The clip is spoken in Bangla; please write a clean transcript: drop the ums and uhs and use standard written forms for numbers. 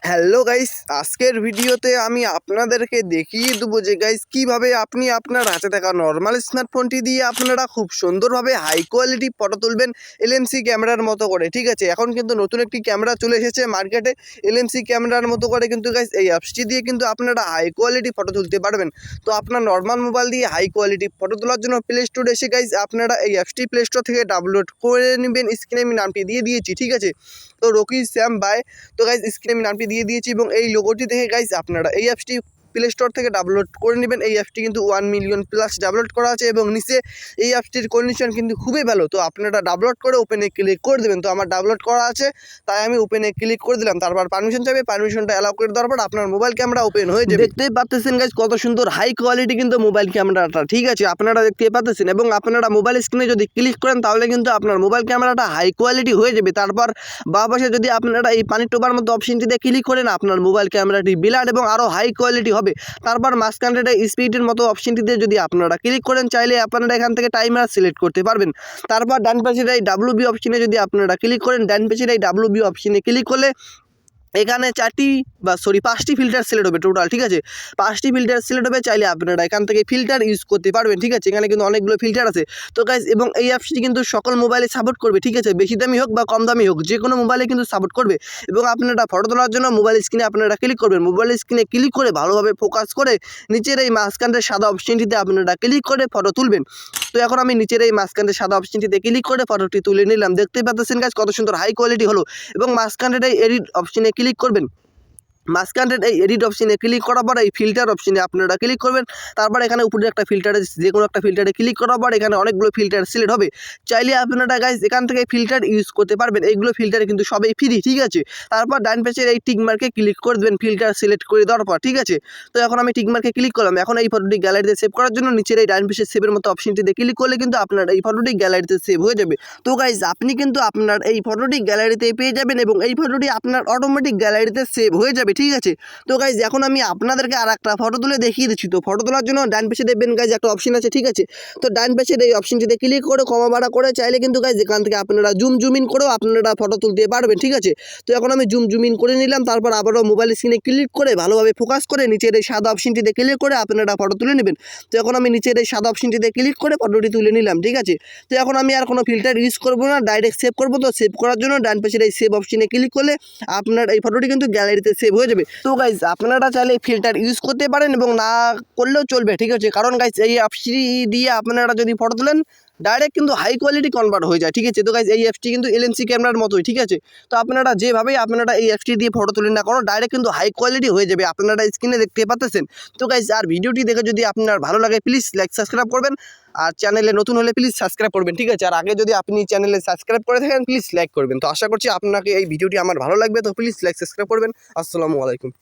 হ্যালো গাইস, আজকের ভিডিওতে আমি আপনাদেরকে দেখিয়ে দেবো যে গাইস কিভাবে আপনি আপনার হাতে থাকা নর্মাল স্মার্টফোনটি দিয়ে আপনারা খুব সুন্দরভাবে হাই কোয়ালিটি ফটো তুলবেন এলএমসি ক্যামেরার মতো করে। ঠিক আছে, এখন কিন্তু নতুন একটি ক্যামেরা চলে এসেছে মার্কেটে এলএমসি ক্যামেরার মতো করে, কিন্তু গাইস এই অ্যাপসটি দিয়ে কিন্তু আপনারা হাই কোয়ালিটি ফটো তুলতে পারবেন। তো আপনার নর্মাল মোবাইল দিয়ে হাই কোয়ালিটি ফটো তোলার জন্য প্লে স্টোরে এসে গাইস আপনারা এই অ্যাপসটি প্লে স্টোর থেকে ডাউনলোড করে নেবেন। স্ক্রিনে আমি নামটি দিয়ে দিয়েছি, ঠিক আছে। তো রকি শ্যাম বাই, তো গাইস স্ক্রিনে আমি নামটি দিয়ে দিয়েছি এবং এই লোগোটি দেখে গাইস আপনারা এই অ্যাপসটি প্লে স্টোর থেকে ডাউনলোড করে নেবেন। এই অ্যাপসটি কিন্তু 1 মিলিয়ন প্লাস ডাউনলোড করা আছে এবং নিচে এই অ্যাপসটির কন্ডিশন কিন্তু খুবই ভালো। তো আপনারা ডাউনলোড করে ওপেনে ক্লিক করে দেবেন। তো আমার ডাউনলোড করা আছে তাই আমি ওপেনে ক্লিক করে দিলাম। তারপর পারমিশন চাইবে, পারমিশনটা অ্যালাউ করে দেওয়ার পর আপনার মোবাইল ক্যামেরা ওপেন হয়ে যাবে। দেখতেই পাচ্ছেন গাইস কত সুন্দর হাই কোয়ালিটি কিন্তু মোবাইল ক্যামেরাটা, ঠিক আছে, আপনারা দেখতে পাচ্ছেন। এবং আপনারা মোবাইল স্ক্রিনে যদি ক্লিক করেন তাহলে কিন্তু আপনার মোবাইল ক্যামেরাটা হাই কোয়ালিটি হয়ে যাবে। তারপর বাঁ পাশে যদি আপনারা এই পানির টোপার মতো অপশনটিতে ক্লিক করেন আপনার মোবাইল ক্যামেরাটি ব্লাড এবং আরও হাই কোয়ালিটি হবে। তারপর মাঝখানটায় স্পিডের মতো অপশনটিতে যদি আপনারা ক্লিক করেন চাইলে আপনারা এখান থেকে টাইমার সিলেক্ট করতে পারবেন। তারপর ডান পাশের এই WB অপশনে যদি আপনারা ক্লিক করেন, ডান পাশের এই WB অপশনে ক্লিক করলে এখানে 5টি ফিল্টার সিলেক্ট হবে টোটাল, ঠিক আছে। 5টি ফিল্টার সিলেক্ট হবে, চাইলে আপনারা এখান থেকে ফিল্টার ইউজ করতে পারবেন, ঠিক আছে। এখানে কিন্তু অনেকগুলো ফিল্টার আছে। তো গাইস এবং এই অ্যাপসটি কিন্তু সকল মোবাইলে সাপোর্ট করবে, ঠিক আছে, বেশি দামি হোক বা কম দামি হোক যে কোনো মোবাইলে কিন্তু সাপোর্ট করবে। এবং আপনারা ফটো তোলার জন্য মোবাইল স্ক্রিনে আপনারা ক্লিক করবেন, মোবাইল স্ক্রিনে ক্লিক করে ভালোভাবে ফোকাস করে নিচের এই মাঝখানটার সাদা অপশনটিতে আপনারা ক্লিক করে ফটো তুলবেন। তো এখন আমি নিচের এই মাঝখানটার সাদা অপশনটিতে ক্লিক করে ফটোটি তুলে নিলাম। দেখতে পাচ্ছেন গাইস কত সুন্দর হাই কোয়ালিটি হলো। এবং মাঝখানটার এই এডিট অপশনে ক্লিক করবেন, মাঝখানটার এই এডিট অপশনে ক্লিক করার পর এই ফিল্টার অপশনে আপনারা ক্লিক করবেন। তারপর এখানে উপরে একটা ফিল্টারে যে কোনো একটা ফিল্টারে ক্লিক করার পর এখানে অনেকগুলো ফিল্টার সিলেক্ট হবে, চাইলে আপনারা গাইস এখান থেকে ফিল্টার ইউজ করতে পারবেন। এইগুলো ফিল্টারে কিন্তু সবাই ফ্রি, ঠিক আছে। তারপর ডান পাশের এই টিক মার্কে ক্লিক করে দেবেন ফিল্টার সিলেক্ট করে দেওয়ার পর, ঠিক আছে। তো এখন আমি টিক মার্কে ক্লিক করলাম। এখন এই ফটোটি গ্যালারিতে সেভ করার জন্য নিচের এই ডান পাশের সেভের মতো অপশনটিতে ক্লিক করলে কিন্তু আপনার এই ফটোটি গ্যালারিতে সেভ হয়ে যাবে। তো গাইস আপনি কিন্তু আপনার এই ফটোটি গ্যালারিতে পেয়ে যাবেন এবং এই ফটোটি আপনার অটোমেটিক গ্যালারিতে সেভ হয়ে যাবে, ঠিক আছে। তো গাইজ এখন আমি আপনাদেরকে আর একটা ফটো তুলে দেখিয়ে দিচ্ছি। তো ফটো তোলার জন্য ডান পাশে দেখবেন গাইজ একটা অপশন আছে, ঠিক আছে। তো ডান পাশের এই অপশনটিতে ক্লিক করে কমা বাড়া করে চাইলে কিন্তু গাইজ এখান থেকে আপনারা জুম ইন করেও আপনারা ফটো তুলতে পারবেন, ঠিক আছে। তো এখন আমি জুম ইন করে নিলাম। তারপর আবারও মোবাইল স্ক্রিনে ক্লিক করে ভালোভাবে ফোকাস করে নিচের এই সাদা অপশনটিতে ক্লিক করে আপনারা ফটো তুলে নেবেন। তো এখন আমি নিচের এই সাদা অপশনটিতে ক্লিক করে ফটোটি তুলে নিলাম, ঠিক আছে। তো এখন আমি আর কোনো ফিল্টার ইউজ করবো না, ডাইরেক্ট সেভ করবো। তো সেভ করার জন্য ডান পাশের এই সেভ অপশনে ক্লিক করলে আপনার এই ফটোটি কিন্তু গ্যালারিতে সেভ হয়ে যাবে। তো গাইজ আপনারা চাইলে ফিল্টার ইউজ করতে পারেন এবং না করলেও চলবে, ঠিক আছে। কারণ গাইজ এই অ্যাপসটি দিয়ে আপনারা যদি ফটো তোলেন ডাইরেক্ট কিন্তু হাই কোয়ালিটি কনভার্ট হয়ে যায়, ঠিক আছে। তো গাইজ এই অ্যাপসটি কিন্তু এলএমসি ক্যামেরার মতোই, ঠিক আছে। তো আপনারা যেভাবেই আপনারা এই অ্যাপসটি দিয়ে ফটো তুলেন না কোনো ডাইরেক্ট কিন্তু হাই কোয়ালিটি হয়ে যাবে, আপনারা স্ক্রিনে দেখতে পাচ্ছেন। তো গাইজ আর ভিডিওটি দেখে যদি আপনার ভালো লাগে প্লিজ লাইক সাবস্ক্রাইব করবেন, আর চ্যানেলে নতুন হলে প্লিজ সাবস্ক্রাইব করবেন, ঠিক আছে। আর আগে যদি আপনি চ্যানেলে সাবস্ক্রাইব করে থাকেন প্লিজ লাইক করবেন। তো আশা করছি আপনাকে এই ভিডিওটি আমার ভালো লাগবে। তো প্লিজ লাইক সাবস্ক্রাইব করবেন। আসসালামু আলাইকুম।